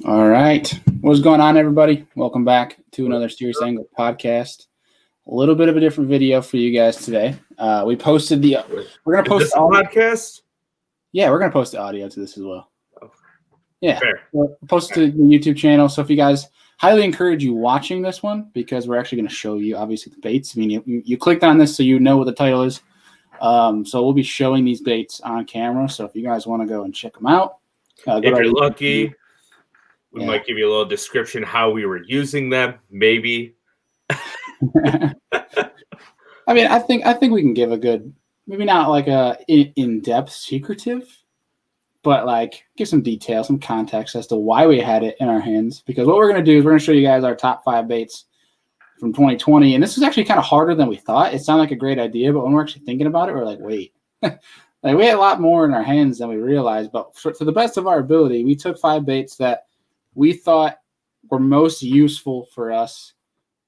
All right. What's going on, everybody? Welcome back to another Serious Angler podcast. A little bit of a different video for you guys today. We posted the. We're gonna post the podcast. Yeah, we're gonna post the audio to this as well. Yeah, fair. We'll post it to the YouTube channel. So if you guys, highly encourage you watching this one because we're actually going to show you obviously the baits. I mean, you clicked on this so you know what the title is. So we'll be showing these baits on camera. So if you guys want to go and check them out, if you're lucky, we might give you a little description how we were using them. Maybe. I mean, I think we can give a good, maybe not like a in-depth secretive, but like give some detail, some context as to why we had it in our hands. Because what we're going to do is we're going to show you guys our top 5 baits from 2020. And this is actually kind of harder than we thought. It sounded like a great idea, but when we're actually thinking about it, we're like, wait, like we had a lot more in our hands than we realized. But to the best of our ability, we took 5 baits that we thought were most useful for us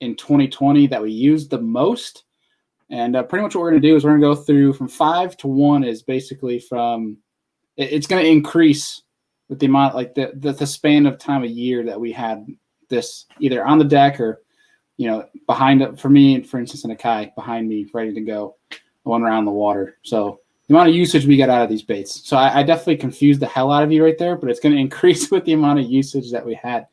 in 2020 that we used the most. And pretty much what we're going to do is we're going to go through from 5 to 1 is basically from, it's going to increase with the amount, like the span of time of year that we had this either on the deck or, you know, behind it. For me, for instance, in a kayak behind me, ready to go, going around the water. So the amount of usage we got out of these baits. So I definitely confused the hell out of you right there, but it's going to increase with the amount of usage that we had.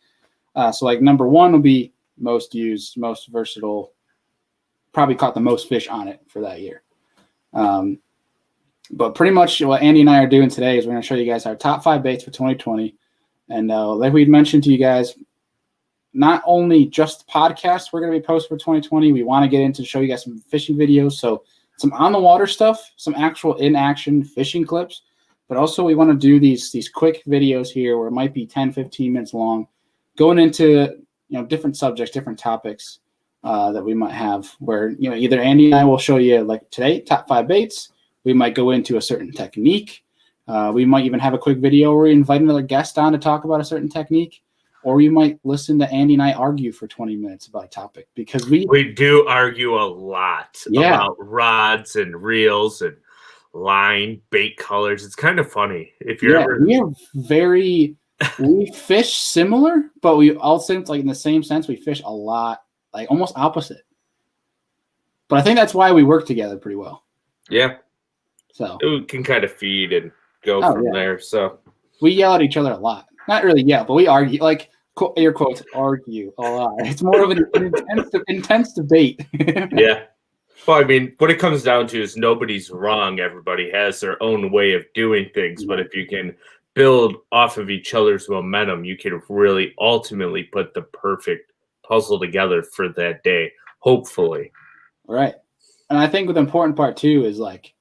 So like number 1 will be most used, most versatile, probably caught the most fish on it for that year. But pretty much what Andy and I are doing today is we're going to show you guys our top 5 baits for 2020. And like we'd mentioned to you guys, not only just the podcast we're going to be posting for 2020, we want to get into show you guys some fishing videos. So some on the water stuff, some actual in action fishing clips, but also we want to do these quick videos here where it might be 10, 15 minutes long, going into, you know, different subjects, different topics that we might have where, you know, either Andy and I will show you like today, top 5 baits. We might go into a certain technique. We might even have a quick video where we invite another guest on to talk about a certain technique. Or you might listen to Andy and I argue for 20 minutes about a topic because we do argue a lot about rods and reels and line, bait colors. It's kind of funny. If you're ever... we fish similar, but we also, like in the same sense, we fish a lot, like almost opposite. But I think that's why we work together pretty well. Yeah. So it can kind of feed and go from there. So we yell at each other a lot. Not really yell, but we argue, like air quotes, argue a lot. It's more of an intense debate. Yeah. Well, I mean, what it comes down to is nobody's wrong. Everybody has their own way of doing things. But if you can build off of each other's momentum, you can really ultimately put the perfect puzzle together for that day, hopefully. Right. And I think the important part, too, is like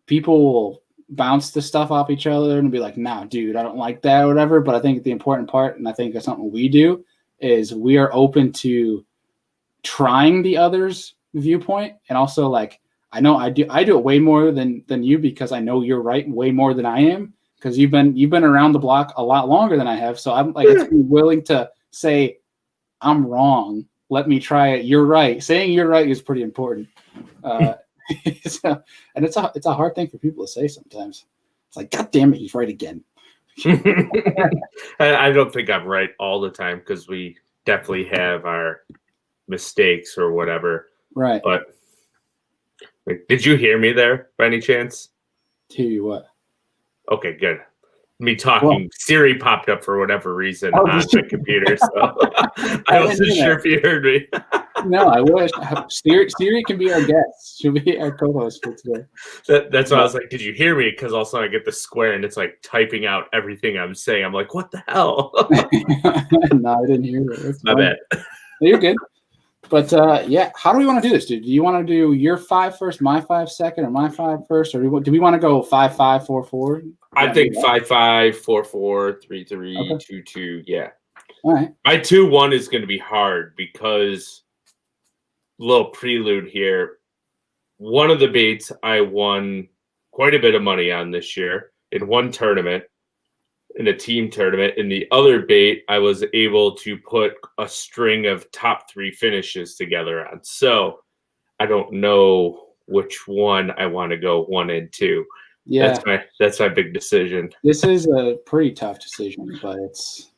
people will bounce the stuff off each other and be like, nah, dude, I don't like that or whatever. But I think the important part, and I think that's something we do, is we are open to trying the other's viewpoint. And also, like, I know I do it way more than you because I know you're right way more than I am because you've been around the block a lot longer than I have. So I'm like, it's willing to say I'm wrong. Let me try it. You're right. Saying you're right is pretty important. So, and it's a hard thing for people to say sometimes. It's like, God damn it, he's right again. I don't think I'm right all the time because we definitely have our mistakes or whatever. Right. But did you hear me there by any chance? Hear you what? Okay, good. Me talking, Siri popped up for whatever reason on my computer, so I wasn't sure if you heard me. No, I wish. Siri can be our guest. She'll be our co-host for today. That's why I was like, did you hear me? Because all of a sudden I get the square and it's like typing out everything I'm saying. I'm like, what the hell? No, I didn't hear that. My bad. You're good. But yeah, how do we want to do this, dude? Do you want to do your 5 first, my 5 second, or my 5 first, or do we want to go 5-5, 4-4? I think 5-5, 4-4, 3-3, 2-2. Yeah. All right. My 2-1 is going to be hard because little prelude here. One of the baits I won quite a bit of money on this year in one tournament, in a team tournament. In the other bait, I was able to put a string of top 3 finishes together on. So I don't know which one I want to go 1 and 2. Yeah, that's my big decision. This is a pretty tough decision, but it's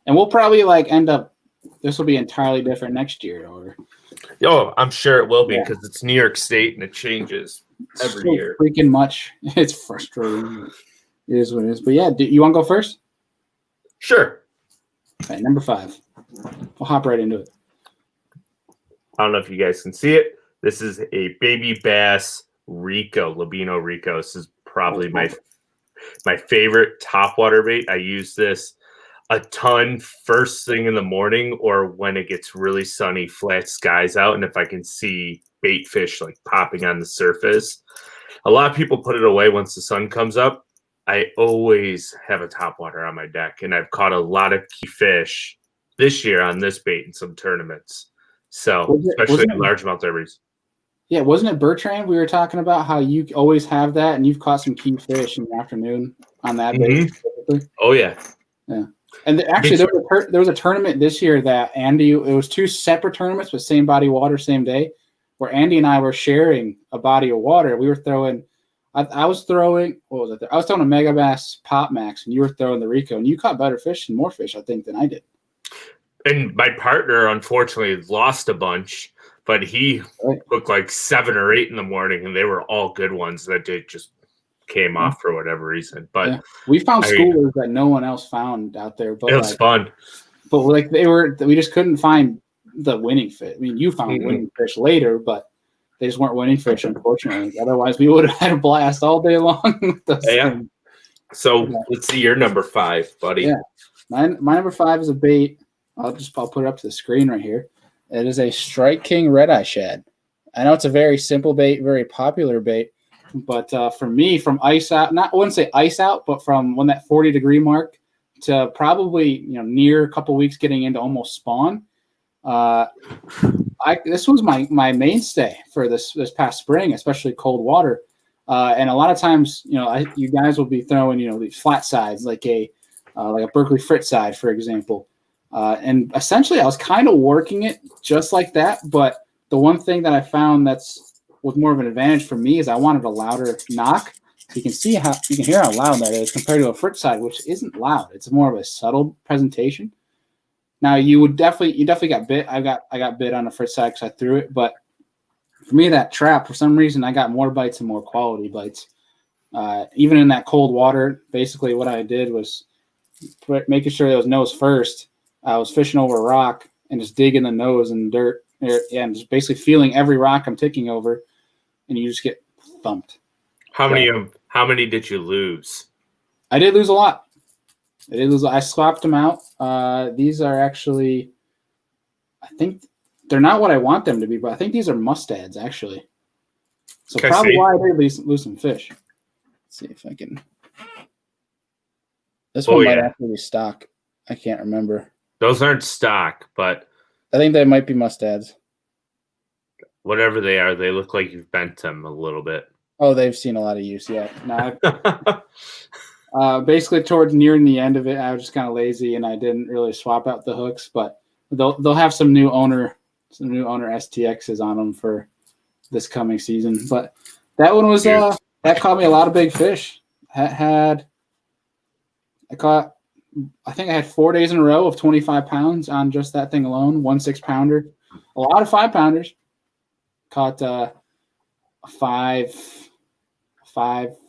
And we'll probably like end up. This will be entirely different next year, or Oh, I'm sure it will be Yeah. because it's New York State and it changes every so year. freaking much. It's frustrating. It is what it is. But yeah, do you want to go first? Sure. Okay, number 5. We'll hop right into it. I don't know if you guys can see it. This is a baby bass Rico, Labino Rico. This is probably my favorite topwater bait. I use this a ton first thing in the morning or when it gets really sunny, flat skies out, and if I can see bait fish like popping on the surface. A lot of people put it away once the sun comes up. I always have a topwater on my deck, and I've caught a lot of key fish this year on this bait in some tournaments. So, especially in largemouth derbies. Yeah, wasn't it Bertrand? We were talking about how you always have that, and you've caught some key fish in the afternoon on that bait. Oh yeah, yeah. And actually, there was a tournament this year that Andy. It was 2 separate tournaments with same body of water, same day, where Andy and I were sharing a body of water. We were throwing. I was throwing. What was it? I was throwing a Mega Bass Pop Max, and you were throwing the Rico, and you caught better fish and more fish, I think, than I did. And my partner, unfortunately, lost a bunch, but he hooked like 7 or 8 in the morning, and they were all good ones that just came off for whatever reason. But we found schoolers that no one else found out there. But it was fun. But like we just couldn't find the winning fish. I mean, you found winning fish later, but they just weren't winning fish, unfortunately. Otherwise, we would have had a blast all day long with those things. So let's see your number 5, buddy. Yeah, my number 5 is a bait. I'll put it up to the screen right here. It is a Strike King Red Eye Shad. I know it's a very simple bait, very popular bait, but for me, from ice out, I wouldn't say ice out, but from when that 40-degree mark to probably near a couple weeks getting into almost spawn, this was my mainstay for this past spring, especially cold water. And a lot of times, you guys will be throwing these flat sides like a Berkeley Fritz side, for example. And essentially, I was kind of working it just like that. But the one thing that I found was more of an advantage for me is I wanted a louder knock. So you can hear how loud that is compared to a Fritz side, which isn't loud. It's more of a subtle presentation. Now you definitely got bit. I got bit on a Fritz side because I threw it. But for me, that trap, for some reason, I got more bites and more quality bites. Even in that cold water, basically what I did was making sure it was nose first. I was fishing over a rock and just digging the nose and dirt, and just basically feeling every rock I'm ticking over, and you just get thumped. How many did you lose? I did lose a lot. I swapped them out. These are actually, I think they're not what I want them to be, but I think these are mustads actually. So probably why I did lose some fish. Let's see if I can. This one might actually be stock. I can't remember. Those aren't stock, but I think they might be mustads. Whatever they are, they look like you've bent them a little bit. Oh, they've seen a lot of use, yeah. Basically, towards nearing the end of it, I was just kind of lazy and I didn't really swap out the hooks. But they'll have some new owner STXs on them for this coming season. But that one was that caught me a lot of big fish. I think I had 4 days in a row of 25 pounds on just that thing alone. 1 6-pounder, a lot of 5-pounders. Caught a 5.4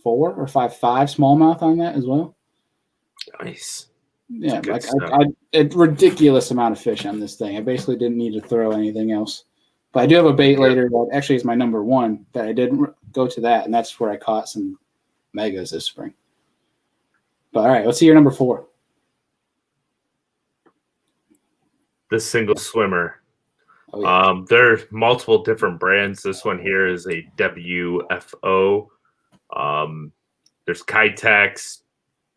or 5.5 smallmouth on that as well. Nice. Yeah, like a ridiculous amount of fish on this thing. I basically didn't need to throw anything else. But I do have a bait later that actually is my number 1 that I didn't go to that, and that's where I caught some megas this spring. But all right, let's see your number 4. The single swimmer. Oh, yeah. There are multiple different brands. This one here is a WFO. There's Kitex.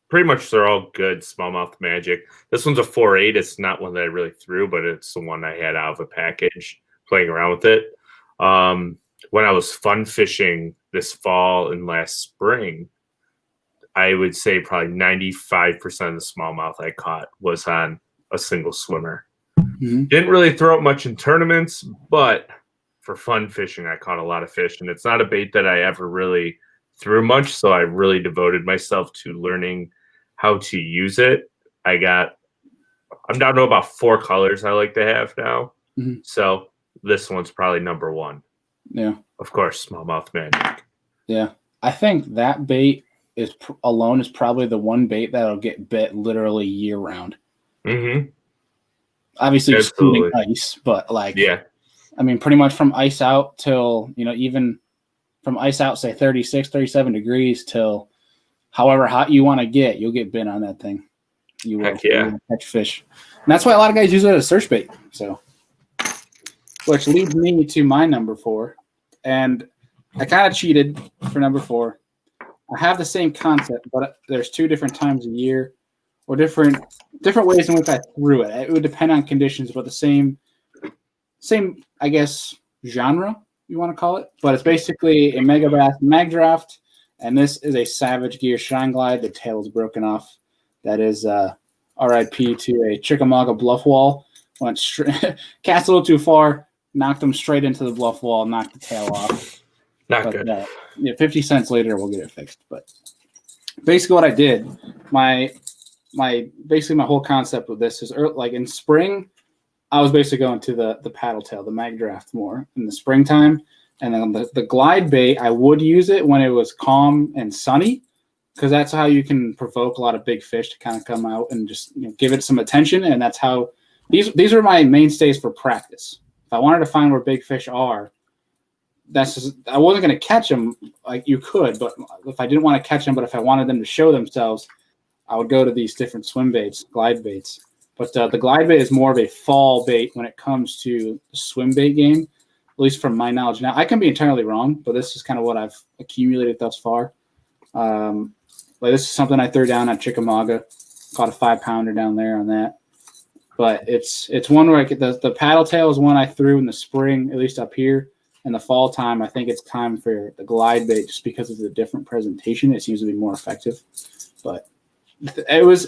Pretty much they're all good smallmouth magic. This one's a 4.8. It's not one that I really threw, but it's the one I had out of a package playing around with it. When I was fun fishing this fall and last spring, I would say probably 95% of the smallmouth I caught was on a single swimmer. Mm-hmm. Didn't really throw it much in tournaments, but for fun fishing, I caught a lot of fish. And it's not a bait that I ever really threw much, so I really devoted myself to learning how to use it. I got I'm down to about 4 colors I like to have now. Mhm. So this one's probably number 1. Yeah. Of course, smallmouth magic. Yeah. I think that bait alone is probably the one bait that'll get bit literally year round. Mm-hmm. Obviously excluding Absolutely. ice, but like, Yeah. I mean, pretty much from ice out till, even from ice out, say 36, 37 degrees till however hot you want to get, you'll get bit on that thing. You will. Heck yeah. You will catch fish. And that's why a lot of guys use it as a search bait. So, which leads me to my number 4. And I kind of cheated for number 4. I have the same concept, but there's 2 different times a year or different ways in which I threw it. It would depend on conditions, but the same, I guess, genre, you want to call it. But it's basically a Mega Bass mag draft, and this is a Savage Gear Shine Glide. The tail is broken off. That is RIP to a Chickamauga bluff wall. Went cast a little too far, knocked them straight into the bluff wall, knocked the tail off. Not good. 50 cents later, we'll get it fixed. But basically what I did, my whole concept with this is like in spring, I was basically going to the paddle tail, the mag draft more in the springtime. And then the glide bait, I would use it when it was calm and sunny, because that's how you can provoke a lot of big fish to kind of come out and just give it some attention. And that's how these are my mainstays for practice. If I wanted to find where big fish are, I wasn't going to catch them like you could, but if I didn't want to catch them, but if I wanted them to show themselves, I would go to these different swim baits, glide baits. But the glide bait is more of a fall bait when it comes to the swim bait game, at least from my knowledge. Now, I can be entirely wrong, but this is kind of what I've accumulated thus far. Like this is something I threw down at Chickamauga, caught a 5-pounder down there on that. But it's one where the paddle tail is one I threw in the spring, at least up here. In the fall time, I think it's time for the glide bait just because it's a different presentation. It seems to be more effective. But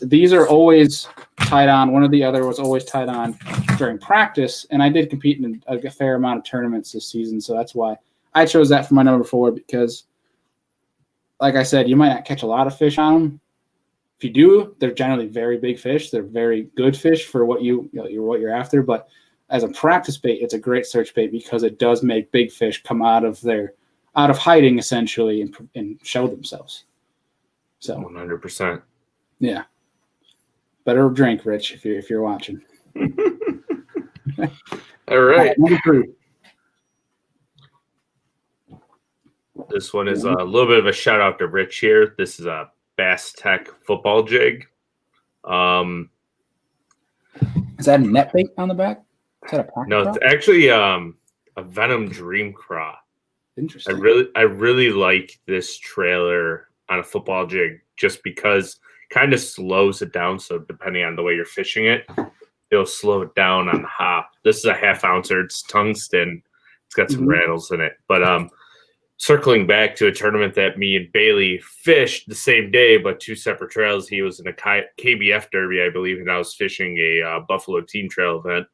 these are always tied on. One or the other was always tied on during practice, and I did compete in a fair amount of tournaments this season, so that's why I chose that for my number 4, because, like I said, you might not catch a lot of fish on them. If you do, they're generally very big fish. They're very good fish for what you're after. But as a practice bait, it's a great search bait because it does make big fish come out of hiding essentially and show themselves. So 100%. Yeah. Better drink, Rich, if you're watching. All right. Number 3. This one is a little bit of a shout out to Rich here. This is a Bass Tech football jig. Is that a net bait on the back? Is that a pocket No, craw? it's actually a Venom Dream Craw. Interesting. I really like this trailer on a football jig just because it kind of slows it down. So depending on the way you're fishing it, it'll slow it down on the hop. This is a 1/2 ouncer. It's tungsten. It's got some rattles in it. But circling back to a tournament that me and Bailey fished the same day, but 2 separate trails. He was in a KBF derby, I believe, and I was fishing a Buffalo Team Trail event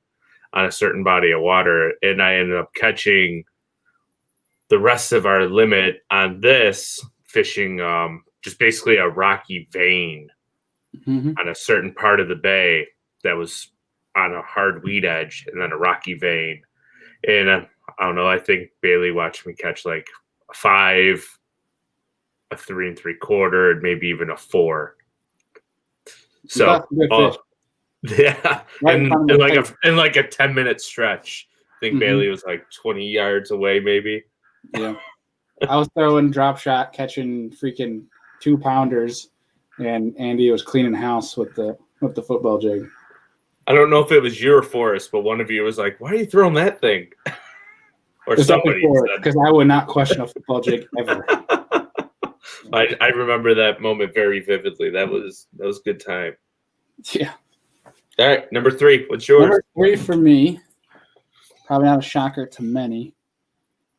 on a certain body of water. And I ended up catching the rest of our limit on this, fishing just basically a rocky vein on a certain part of the bay that was on a hard weed edge, and then a rocky vein. And I don't know, I think Bailey watched me catch like a 5, a 3 3/4, and maybe even a 4. So, yeah, in like a 10-minute stretch. I think Bailey was like 20 yards away, maybe. Yeah, I was throwing drop shot, catching freaking 2-pounders, and Andy was cleaning house with the football jig. I don't know if it was you or Forrest, but one of you was like, "Why are you throwing that thing?" Or somebody said, because I would not question a football jig ever. I remember that moment very vividly. That was a good time. Yeah. All right, number 3. What's yours? Number 3 for me, probably not a shocker to many,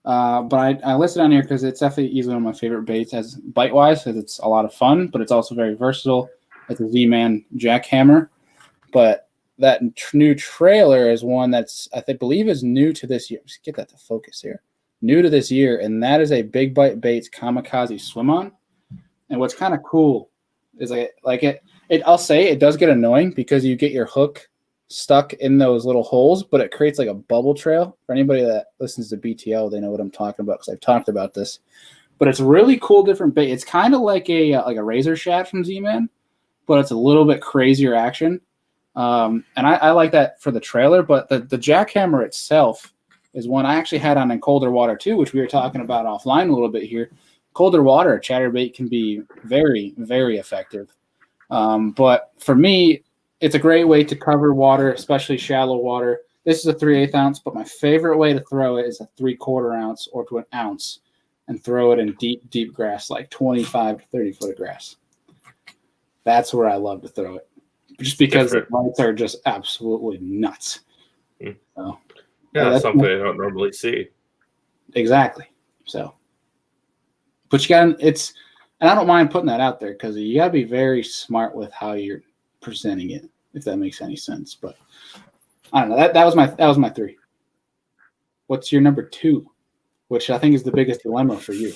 but I listed on here because it's definitely easily one of my favorite baits as bite-wise, because it's a lot of fun, but it's also very versatile. It's a Z-Man jackhammer, but that new trailer is one that's I believe is new to this year. Let's get that to focus here. New to this year, and that is a Big Bite Baits Kamikaze Swim On. And what's kind of cool is like it. I'll say it does get annoying because you get your hook stuck in those little holes, but it creates like a bubble trail. For anybody that listens to BTL, they know what I'm talking about because I've talked about this. But it's really cool, different bait. It's kind of like a razor shad from Z-Man, but it's a little bit crazier action. And I like that for the trailer. But the jackhammer itself is one I actually had on in colder water too, which we were talking about offline a little bit here. Colder water, chatterbait can be very, very effective. But for me, it's a great way to cover water, especially shallow water. This is a 3/8 ounce, but my favorite way to throw it is a 3/4 ounce or to an ounce and throw it in deep, deep grass, like 25 to 30 foot of grass. That's where I love to throw it, just because the lights are just absolutely nuts. So, yeah, that's something I don't normally see. Exactly. So, but you got and I don't mind putting that out there because you got to be very smart with how you're presenting it, if that makes any sense. But I don't know. That was my 3. What's your number 2? Which I think is the biggest dilemma for you.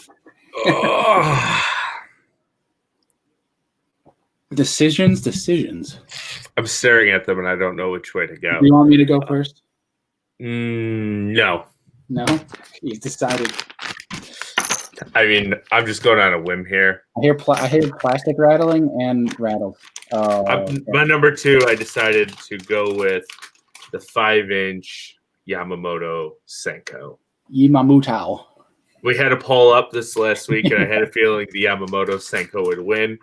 Decisions. I'm staring at them and I don't know which way to go. Do you want me to go first? No. No? You've decided. I mean, I'm just going on a whim here. I hear plastic rattling and rattles. My number 2, I decided to go with the 5-inch Yamamoto Senko. Yamamutao. We had a poll up this last week, and I had a feeling the Yamamoto Senko would win.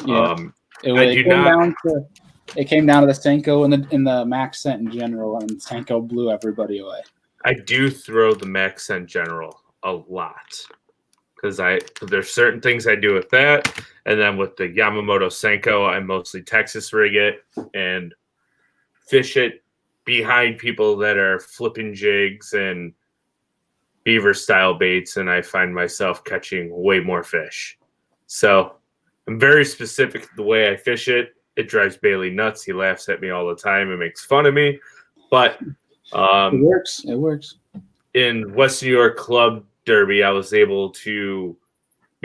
Yeah. It came down to the Senko and the Max Scent in general, and Senko blew everybody away. I do throw the Max Scent General a lot because there's certain things I do with that, and then with the Yamamoto Senko, I mostly Texas rig it and fish it behind people that are flipping jigs and beaver style baits, and I find myself catching way more fish. So I'm very specific the way I fish it. It drives Bailey nuts. He laughs at me all the time and makes fun of me. But it works. It works. In West New York Club Derby, me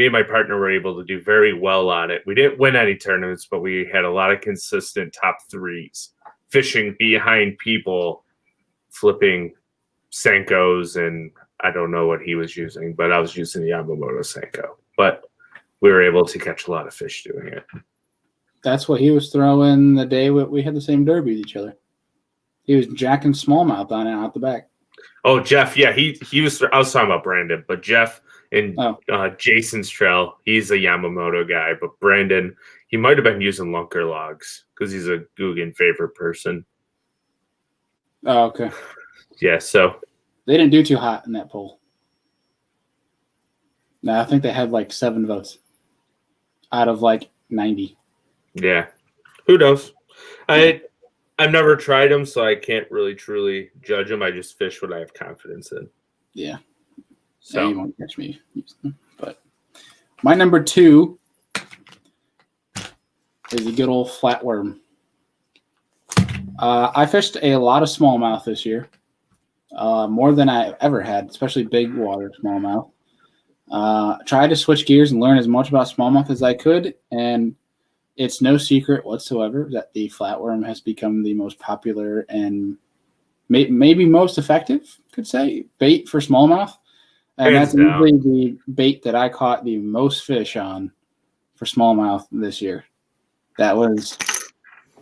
and my partner were able to do very well on it. We didn't win any tournaments, but we had a lot of consistent top 3s fishing behind people, flipping Senkos, and I don't know what he was using, but I was using the Yamamoto Senko. But we were able to catch a lot of fish doing it. That's what he was throwing the day we had the same derby with each other. He was jacking smallmouth on it out the back. Oh, Jeff, yeah, he was. I was talking about Brandon, but Jeff in Jason's trail, he's a Yamamoto guy. But Brandon, he might have been using lunker logs because he's a Guggen favorite person. Oh, okay. Yeah, so they didn't do too hot in that poll. No, I think they had like 7 votes out of like 90. Yeah, who knows? I've never tried them, so I can't really truly judge them. I just fish what I have confidence in. Yeah. So you won't catch me. But my number 2 is a good old flatworm. I fished a lot of smallmouth this year, more than I ever had, especially big water smallmouth. Tried to switch gears and learn as much about smallmouth as I could, and it's no secret whatsoever that the flatworm has become the most popular and maybe most effective, could say, bait for smallmouth. And that's usually the bait that I caught the most fish on for smallmouth this year. That was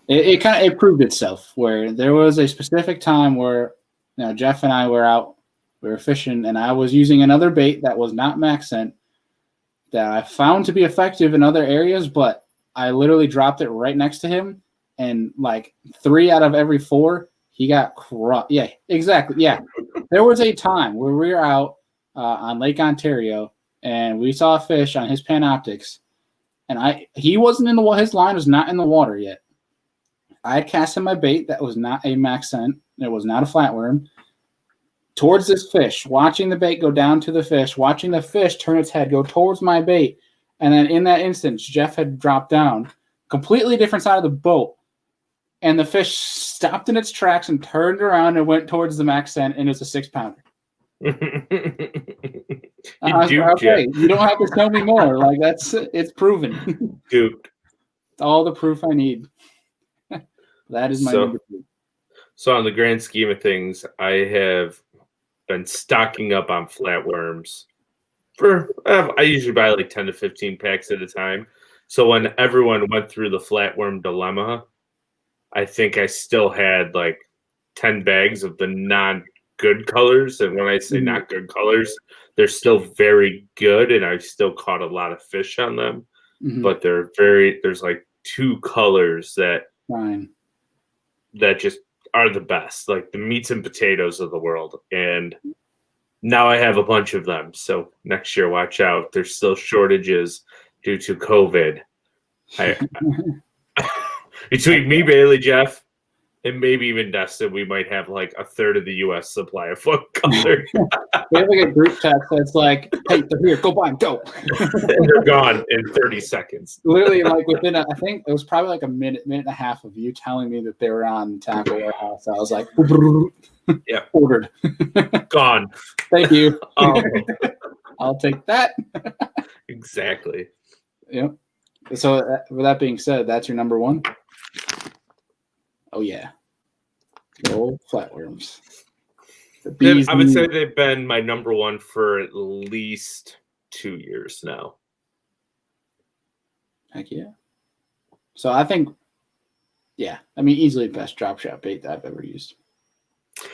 it proved itself, where there was a specific time where Jeff and I were out, we were fishing, and I was using another bait that was not Max Scent that I found to be effective in other areas, but I literally dropped it right next to him, and like 3 out of every 4, he got crushed. Yeah, exactly. Yeah. There was a time where we were out on Lake Ontario, and we saw a fish on his Panoptics, and he wasn't in the water. His line was not in the water yet. I had cast in my bait that was not a Max Scent. It was not a flatworm. Towards this fish, watching the bait go down to the fish, watching the fish turn its head, go towards my bait. And then in that instance, Jeff had dropped down, completely different side of the boat. And the fish stopped in its tracks and turned around and went towards the Max Scent, and it's a 6-pounder. Okay, you don't have to tell me more. Like it's proven. Duped. all the proof I need. That is my number 2. So on the grand scheme of things, I have been stocking up on flatworms. I usually buy like 10 to 15 packs at a time. So when everyone went through the flatworm dilemma, I think I still had like 10 bags of the non-good colors. And when I say not good colors, they're still very good, and I've still caught a lot of fish on them. But there's like 2 colors that just are the best, like the meats and potatoes of the world. And now I have a bunch of them. So next year, watch out. There's still shortages due to COVID. Between me, Bailey, Jeff, and maybe even Dustin, we might have like a third of the U.S. supply of one color. We have like a group text that's like, "Hey, they're here. Go buy them. Go." And they're gone in 30 seconds. Literally, like within, I think it was probably like a minute and a half of you telling me that they were on Tackle Warehouse. I was like, "Yeah, ordered, gone. Thank you. I'll take that." Exactly. Yep. So with that being said, that's your number 1. Oh yeah, the old flatworms. I would say they've been my number 1 for at least 2 years now. Heck yeah. So I think, easily the best drop shot bait that I've ever used.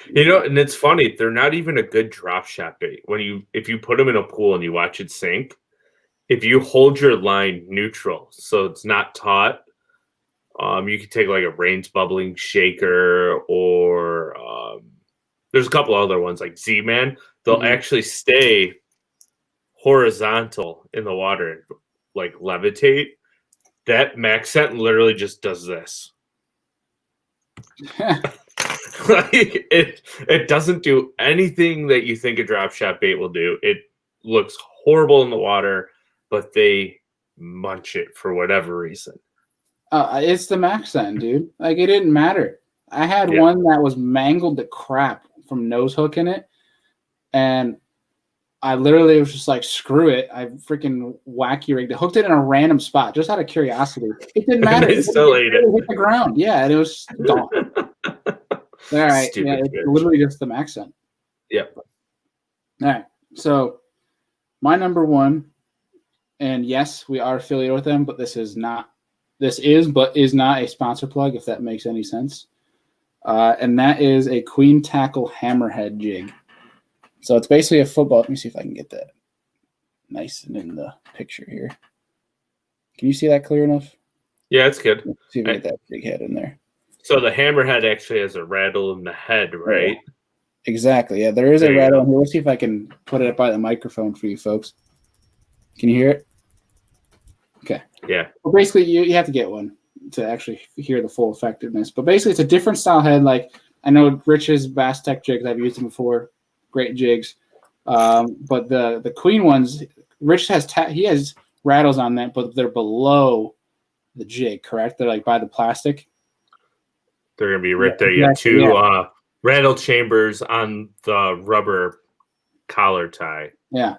And it's funny, they're not even a good drop shot bait. If you put them in a pool and you watch it sink, if you hold your line neutral, so it's not taut, you could take like a Rain's Bubbling Shaker, or there's a couple other ones like Z-Man. They'll actually stay horizontal in the water and like levitate. That Max Scent literally just does this. Like it doesn't do anything that you think a drop shot bait will do. It looks horrible in the water, but they munch it for whatever reason. It's the Max Scent, dude. Like, it didn't matter. I had one that was mangled to crap from nose hooking it, and I literally was just like, screw it. I freaking wacky rigged it, hooked it in a random spot just out of curiosity. It didn't matter. It still ate it. Hit the ground. Yeah, and it was gone. All right. It's literally just the Max Scent. Yep. All right. So my number 1, and yes, we are affiliated with them, but is not a sponsor plug, if that makes any sense. And that is a Queen Tackle Hammerhead jig. So it's basically a football. Let me see if I can get that nice and in the picture here. Can you see that clear enough? Yeah, it's good. Let's see if we get that big head in there. So the hammerhead actually has a rattle in the head, right? Yeah. Exactly. Yeah, there is a rattle in here. Let's see if I can put it up by the microphone for you folks. Can you hear it? Okay. Yeah. Well, basically, you have to get one to actually hear the full effectiveness. But basically, it's a different style head. Like, I know Rich's Bass Tech jigs, I've used them before. Great jigs. But the Queen ones, Rich he has rattles on that, but they're below the jig, correct? They're like by the plastic. They're going to be right there. You have 2 rattle chambers on the rubber collar tie. Yeah,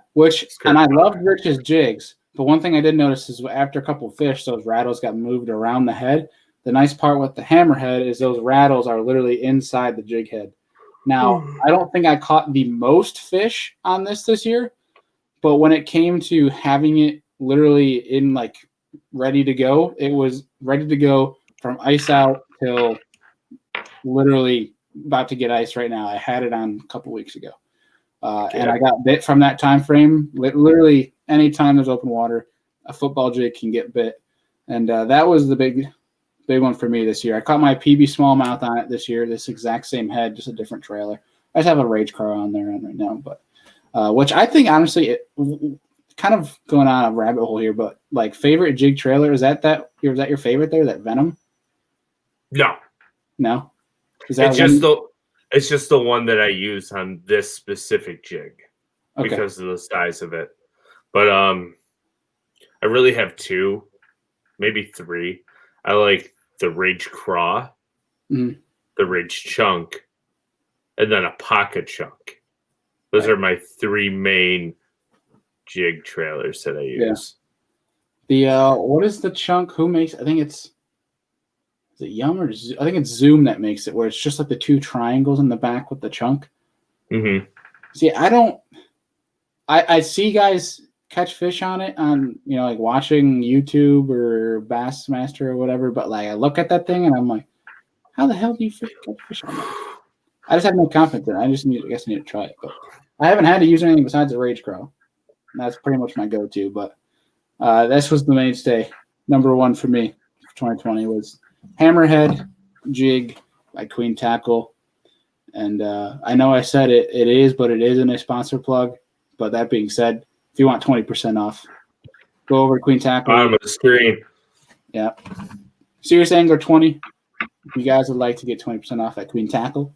and I loved Rich's jigs. But one thing I did notice is after a couple of fish, those rattles got moved around the head. The nice part with the hammerhead is those rattles are literally inside the jig head. Now, I don't think I caught the most fish on this year, but when it came to having it literally in like ready to go, it was ready to go from ice out till literally about to get ice right now. I had it on a couple weeks ago. And I got bit from that time frame. Literally, anytime there's open water, a football jig can get bit. And that was the big one for me this year. I caught my PB smallmouth on it this year, this exact same head, just a different trailer. I just have a Rage Car on there right now, but which I think, honestly, kind of going on a rabbit hole here, but like favorite jig trailer, is that your favorite there, that Venom? No. Is that it's just the one that I use on this specific jig because of the size of it. But I really have 2, maybe 3. I like the Rage Craw, the Rage Chunk, and then a Pocket Chunk. Those are my 3 main jig trailers that I use. The what is the chunk? Who makes? I think it's is it Yum or I think it's Zoom that makes it, where it's just like the two triangles in the back with the chunk. Mm-hmm. See, I don't. I see guys catch fish on it on like watching YouTube or Bassmaster or whatever, but like I look at that thing and I'm like, how the hell do you catch fish on that? I just have no confidence in it. I guess I need to try it, but I haven't had to use anything besides a Rage Crow. That's pretty much my go-to. But this was the mainstay. Number one for me for 2020 was Hammerhead Jig by Queen Tackle. And I know I said it is, but it isn't a sponsor plug. But that being said, if you want 20% off, go over to Queen Tackle. Bottom of the screen. Yeah. Serious Angler 20. If you guys would like to get 20% off at Queen Tackle.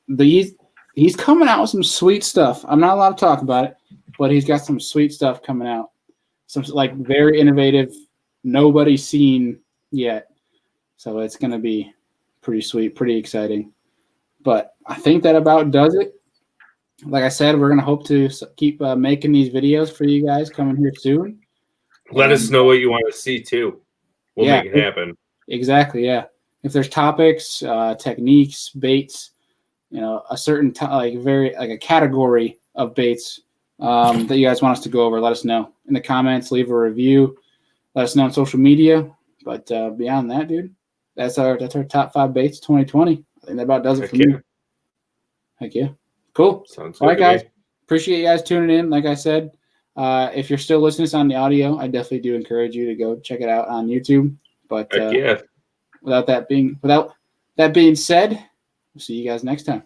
He's coming out with some sweet stuff. I'm not allowed to talk about it, but he's got some sweet stuff coming out. Some like very innovative, nobody's seen yet. So it's going to be pretty sweet, pretty exciting. But I think that about does it. Like I said, we're going to hope to keep making these videos for you guys coming here soon. Let us know what you want to see, too. We'll make it happen. Exactly, yeah. If there's topics, techniques, baits, a certain a category of baits that you guys want us to go over, let us know in the comments. Leave a review. Let us know on social media. But beyond that, dude, that's our top 5 baits 2020. I think that about does it for me. Heck yeah. Cool. Sounds good. All right, guys. Appreciate you guys tuning in. Like I said, if you're still listening to this on the audio, I definitely do encourage you to go check it out on YouTube. But without that being said, we'll see you guys next time.